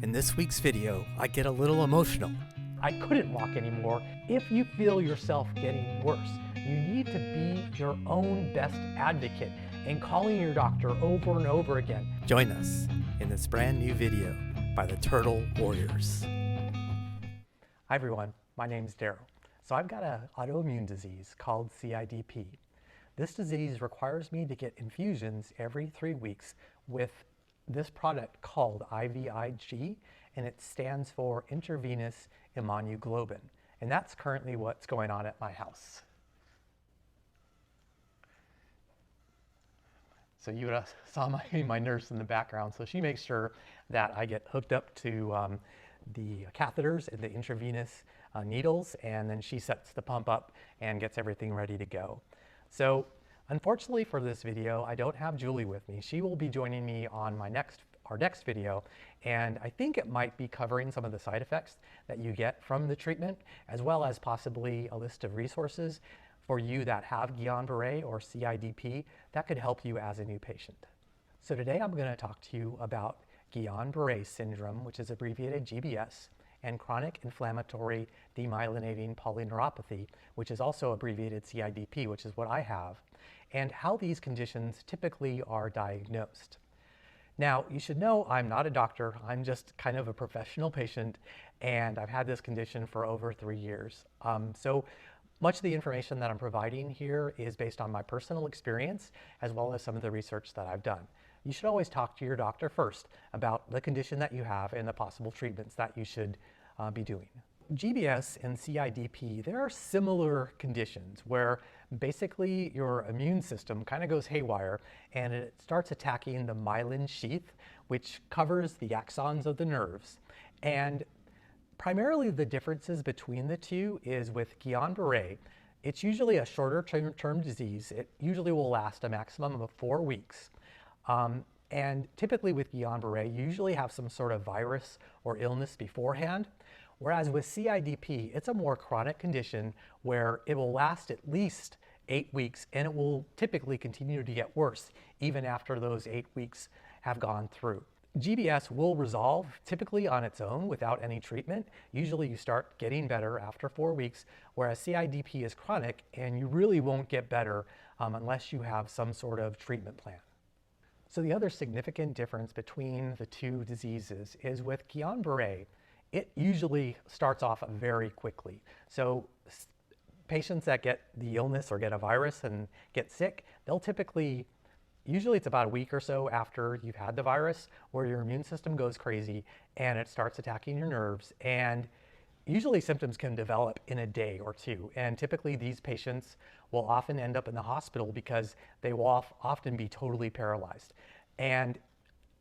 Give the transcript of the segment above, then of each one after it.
In this week's video, I get a little emotional. I couldn't walk anymore. If you feel yourself getting worse, you need to be your own best advocate and calling your doctor over and over again. Join us in this brand new video by the Turtle Warriors. Hi everyone, my name is Daryl. So I've got an autoimmune disease called CIDP. This disease requires me to get infusions every 3 weeks with this product called IVIG, and it stands for intravenous immunoglobulin. And that's currently what's going on at my house. So you saw my nurse in the background. So she makes sure that I get hooked up to the catheters and the intravenous needles, and then she sets the pump up and gets everything ready to go. So unfortunately for this video, I don't have Julie with me. She will be joining me on our next video, and I think it might be covering some of the side effects that you get from the treatment, as well as possibly a list of resources for you that have Guillan-Barre or CIDP that could help you as a new patient. So today I'm going to talk to you about Guillan-Barre syndrome, which is abbreviated GBS, and chronic inflammatory demyelinating polyneuropathy, which is also abbreviated CIDP, which is what I have, and how these conditions typically are diagnosed. Now, you should know I'm not a doctor. I'm just kind of a professional patient, and I've had this condition for over 3 years. So much of the information that I'm providing here is based on my personal experience, as well as some of the research that I've done. You should always talk to your doctor first about the condition that you have and the possible treatments that you should be doing. GBS and CIDP, there are similar conditions where basically your immune system kind of goes haywire and it starts attacking the myelin sheath, which covers the axons of the nerves. And primarily the differences between the two is with Guillan-Barre, it's usually a shorter term disease. It usually will last a maximum of 4 weeks. And typically with Guillan-Barre, you usually have some sort of virus or illness beforehand. Whereas with CIDP, it's a more chronic condition where it will last at least 8 weeks, and it will typically continue to get worse even after those 8 weeks have gone through. GBS will resolve typically on its own without any treatment. Usually you start getting better after 4 weeks, whereas CIDP is chronic and you really won't get better unless you have some sort of treatment plan. So the other significant difference between the two diseases is with Guillan-Barre, it usually starts off very quickly. So patients that get the illness or get a virus and get sick, they'll typically, usually it's about a week or so after you've had the virus, where your immune system goes crazy and it starts attacking your nerves. And usually symptoms can develop in a day or two. And typically these patients will often end up in the hospital because they will often be totally paralyzed. And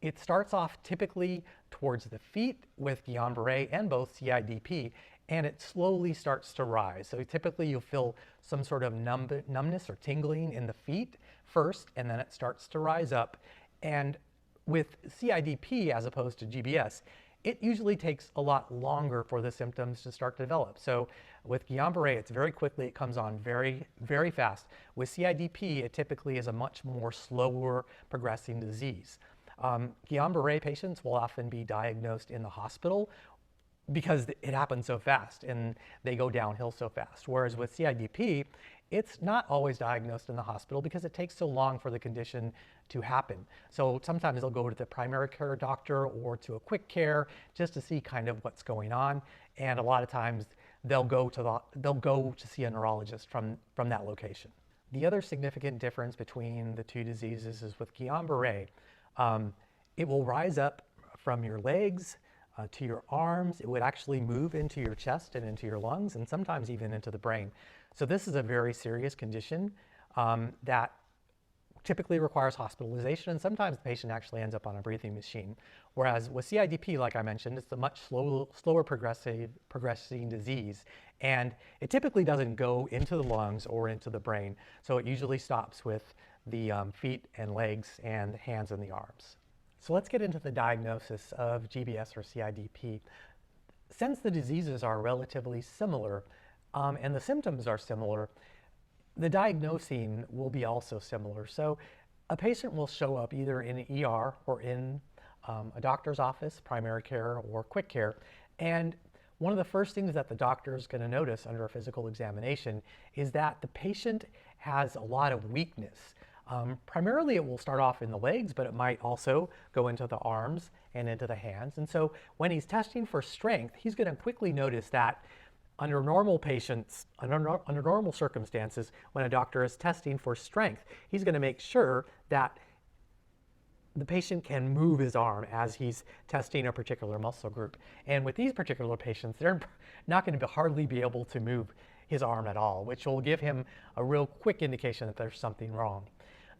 it starts off typically towards the feet with Guillan-Barre and both CIDP, and it slowly starts to rise. So typically you'll feel some sort of numbness or tingling in the feet first, and then it starts to rise up. And with CIDP, as opposed to GBS, it usually takes a lot longer for the symptoms to start to develop. So with Guillan-Barre, it's very quickly, it comes on very, very fast. With CIDP, it typically is a much more slower progressing disease. Guillan-Barre patients will often be diagnosed in the hospital because it happens so fast and they go downhill so fast. Whereas with CIDP, it's not always diagnosed in the hospital because it takes so long for the condition to happen. So sometimes they'll go to the primary care doctor or to a quick care just to see kind of what's going on. And a lot of times they'll go to see a neurologist from that location. The other significant difference between the two diseases is with Guillan-Barre, it will rise up from your legs to your arms. It would actually move into your chest and into your lungs, and sometimes even into the brain. So this is a very serious condition that typically requires hospitalization, and sometimes the patient actually ends up on a breathing machine. Whereas with CIDP, like I mentioned, it's a much slower progressing disease, and it typically doesn't go into the lungs or into the brain. So it usually stops with the feet and legs and the hands and the arms. So let's get into the diagnosis of GBS or CIDP. Since the diseases are relatively similar and the symptoms are similar, the diagnosing will be also similar. So a patient will show up either in an ER or in a doctor's office, primary care, or quick care. And one of the first things that the doctor is going to notice under a physical examination is that the patient has a lot of weakness. Primarily it will start off in the legs, but it might also go into the arms and into the hands. And so when he's testing for strength, he's going to quickly notice that under normal patients, under normal circumstances, when a doctor is testing for strength, he's going to make sure that the patient can move his arm as he's testing a particular muscle group. And with these particular patients, they're not going to hardly be able to move his arm at all, which will give him a real quick indication that there's something wrong.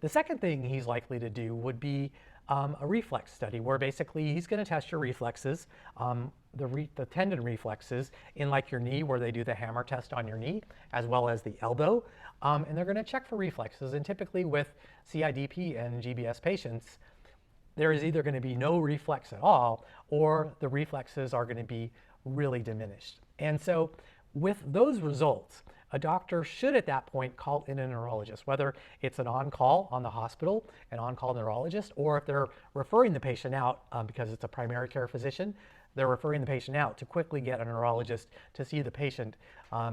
The second thing he's likely to do would be a reflex study, where basically he's going to test your reflexes, the tendon reflexes in like your knee, where they do the hammer test on your knee, as well as the elbow. And they're going to check for reflexes. And typically with CIDP and GBS patients, there is either going to be no reflex at all, or the reflexes are going to be really diminished. And so with those results, a doctor should at that point call in a neurologist, whether it's an on-call on the hospital, an on-call neurologist, or if they're referring the patient out because it's a primary care physician, they're referring the patient out to quickly get a neurologist to see the patient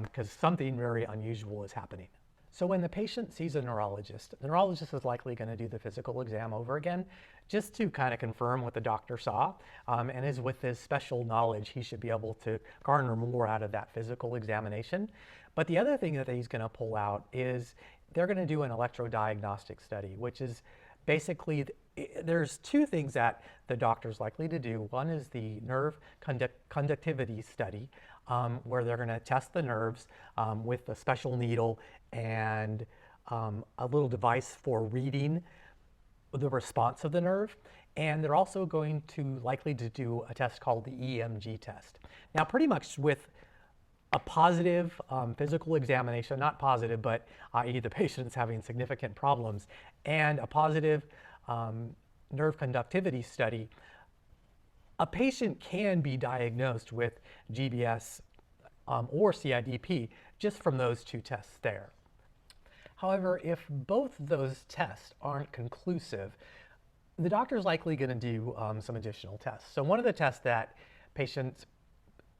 because something very unusual is happening. So when the patient sees a neurologist, the neurologist is likely going to do the physical exam over again just to kind of confirm what the doctor saw. And is with his special knowledge, he should be able to garner more out of that physical examination. But the other thing that he's going to pull out is they're going to do an electrodiagnostic study, which is basically, there's two things that the doctor's likely to do. One is the nerve conductivity study, where they're going to test the nerves with a special needle and a little device for reading the response of the nerve. And they're also going to likely to do a test called the EMG test. Now, pretty much with a positive physical examination, not positive, but i.e. the patient is having significant problems, and a positive nerve conductivity study, a patient can be diagnosed with GBS or CIDP just from those two tests there. However, if both those tests aren't conclusive, the doctor is likely going to do some additional tests. So one of the tests that patients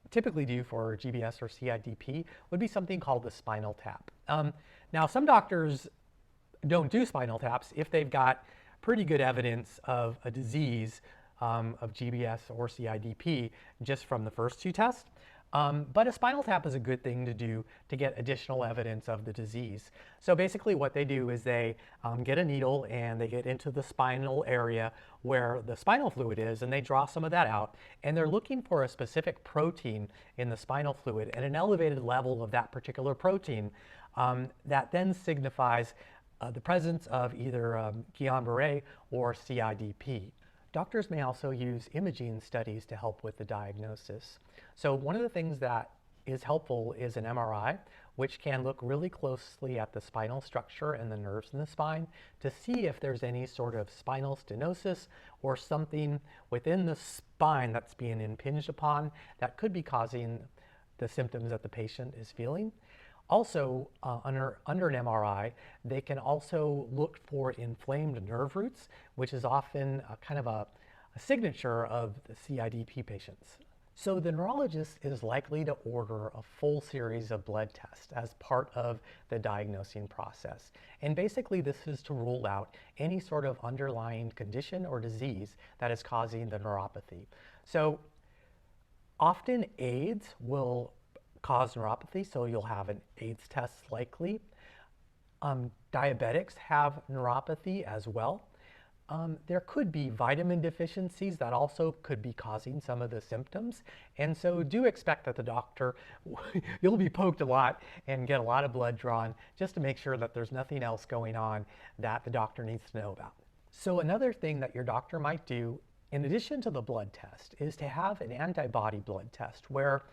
typically do for GBS or CIDP would be something called the spinal tap. Now, some doctors don't do spinal taps if they've got pretty good evidence of a disease of GBS or CIDP just from the first two tests. But a spinal tap is a good thing to do to get additional evidence of the disease. So basically what they do is they get a needle and they get into the spinal area where the spinal fluid is, and they draw some of that out, and they're looking for a specific protein in the spinal fluid and an elevated level of that particular protein that then signifies the presence of either Guillan-Barre or CIDP. Doctors may also use imaging studies to help with the diagnosis. So one of the things that is helpful is an MRI, which can look really closely at the spinal structure and the nerves in the spine to see if there's any sort of spinal stenosis or something within the spine that's being impinged upon that could be causing the symptoms that the patient is feeling. Also, under an MRI, they can also look for inflamed nerve roots, which is often kind of a signature of the CIDP patients. So the neurologist is likely to order a full series of blood tests as part of the diagnosing process. And basically this is to rule out any sort of underlying condition or disease that is causing the neuropathy. So often AIDS will cause neuropathy, so you'll have an AIDS test likely. Diabetics have neuropathy as well. There could be vitamin deficiencies that also could be causing some of the symptoms. And so do expect that the doctor, you'll be poked a lot and get a lot of blood drawn just to make sure that there's nothing else going on that the doctor needs to know about. So another thing that your doctor might do, in addition to the blood test, is to have an antibody blood test where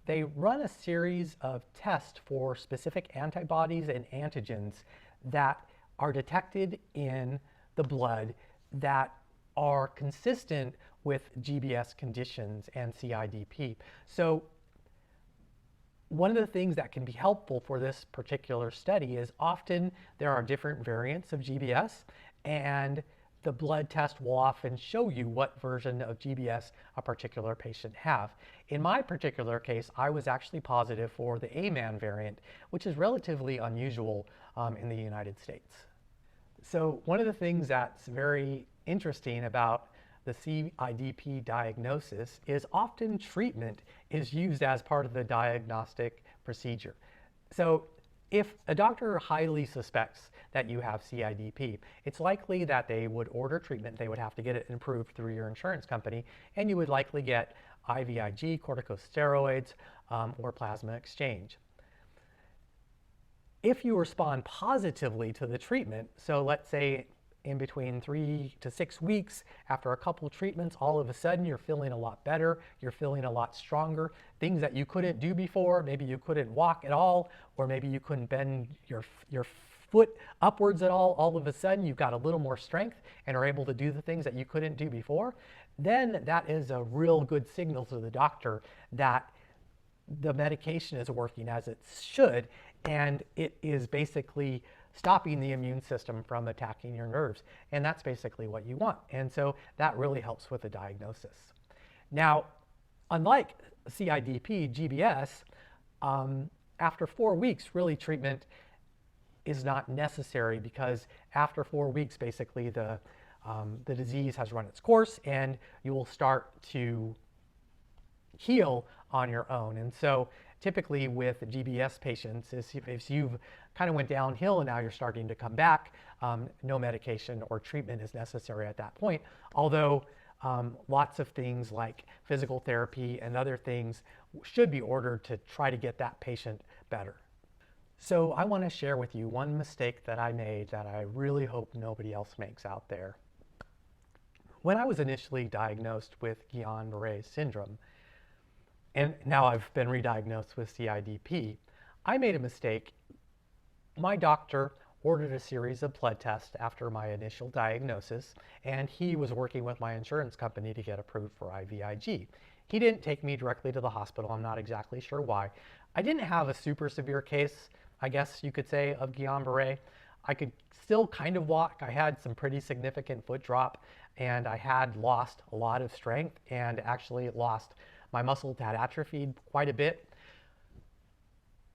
they run a series of tests for specific antibodies and antigens that are detected in the blood that are consistent with GBS conditions and CIDP. So one of the things that can be helpful for this particular study is often there are different variants of GBS, and the blood test will often show you what version of GBS a particular patient have. In my particular case, I was actually positive for the A-man variant, which is relatively unusual in the United States. So one of the things that's very interesting about the CIDP diagnosis is often treatment is used as part of the diagnostic procedure. So if a doctor highly suspects that you have CIDP, it's likely that they would order treatment. They would have to get it approved through your insurance company, and you would likely get IVIG, corticosteroids, or plasma exchange. If you respond positively to the treatment, so let's say in between 3 to 6 weeks after a couple treatments, all of a sudden you're feeling a lot better, you're feeling a lot stronger, things that you couldn't do before, maybe you couldn't walk at all, or maybe you couldn't bend your foot upwards at all of a sudden you've got a little more strength and are able to do the things that you couldn't do before, then that is a real good signal to the doctor that the medication is working as it should, and it is basically stopping the immune system from attacking your nerves. And that's basically what you want. And so that really helps with the diagnosis. Now, unlike CIDP, GBS, after 4 weeks, really treatment is not necessary, because after 4 weeks, basically the disease has run its course and you will start to heal on your own. And so typically with GBS patients, if you've kind of went downhill and now you're starting to come back, no medication or treatment is necessary at that point. Although lots of things like physical therapy and other things should be ordered to try to get that patient better. So I want to share with you one mistake that I made that I really hope nobody else makes out there. When I was initially diagnosed with Guillan-Barre syndrome, and now I've been re-diagnosed with CIDP, I made a mistake. My doctor ordered a series of blood tests after my initial diagnosis, and he was working with my insurance company to get approved for IVIG. He didn't take me directly to the hospital. I'm not exactly sure why. I didn't have a super severe case, I guess you could say, of Guillain-Barre. I could still kind of walk. I had some pretty significant foot drop, and I had lost a lot of strength and actually lost my muscle had atrophied quite a bit.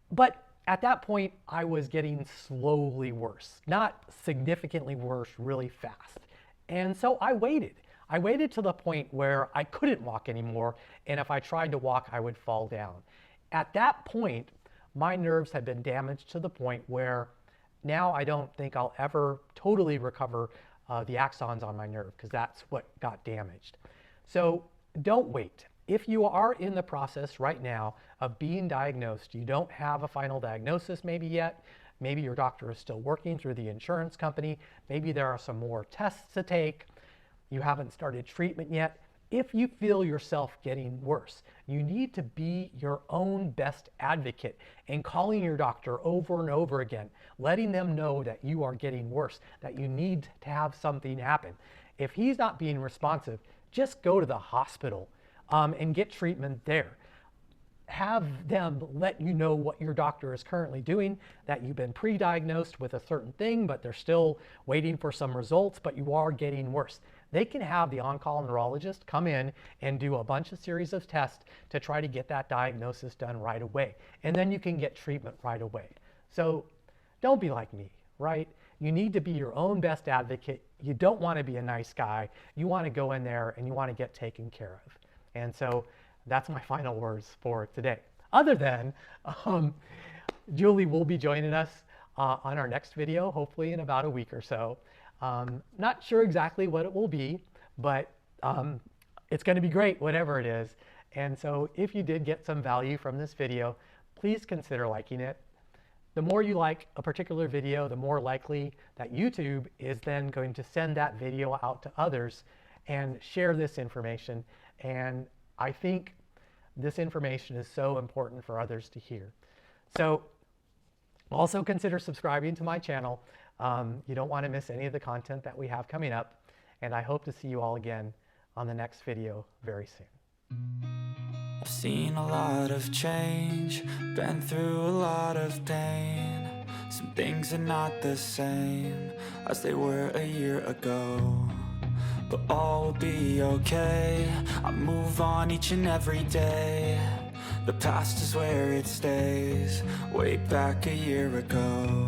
But at that point, I was getting slowly worse, not significantly worse, really fast. And so I waited. I waited to the point where I couldn't walk anymore, and if I tried to walk, I would fall down. At that point, my nerves had been damaged to the point where now I don't think I'll ever totally recover the axons on my nerve, because that's what got damaged. So don't wait. If you are in the process right now of being diagnosed, you don't have a final diagnosis maybe yet, maybe your doctor is still working through the insurance company, maybe there are some more tests to take, you haven't started treatment yet. If you feel yourself getting worse, you need to be your own best advocate and calling your doctor over and over again, letting them know that you are getting worse, that you need to have something happen. If he's not being responsive, just go to the hospital and get treatment there. Have them let you know what your doctor is currently doing, that you've been pre-diagnosed with a certain thing, but they're still waiting for some results, but you are getting worse. They can have the on-call neurologist come in and do a bunch of series of tests to try to get that diagnosis done right away. And then you can get treatment right away. So don't be like me, right? You need to be your own best advocate. You don't want to be a nice guy. You want to go in there and you want to get taken care of. And so that's my final words for today. Other than Julie will be joining us on our next video, hopefully in about a week or so. Not sure exactly what it will be, but it's going to be great, whatever it is. And so if you did get some value from this video, please consider liking it. The more you like a particular video, the more likely that YouTube is then going to send that video out to others and share this information. And I think this information is so important for others to hear. So also consider subscribing to my channel. You don't want to miss any of the content that we have coming up. And I hope to see you all again on the next video very soon. I've seen a lot of change, been through a lot of pain. Some things are not the same as they were a year ago. but all will be okay. I move on each and every day. The past is where it stays, way back a year ago.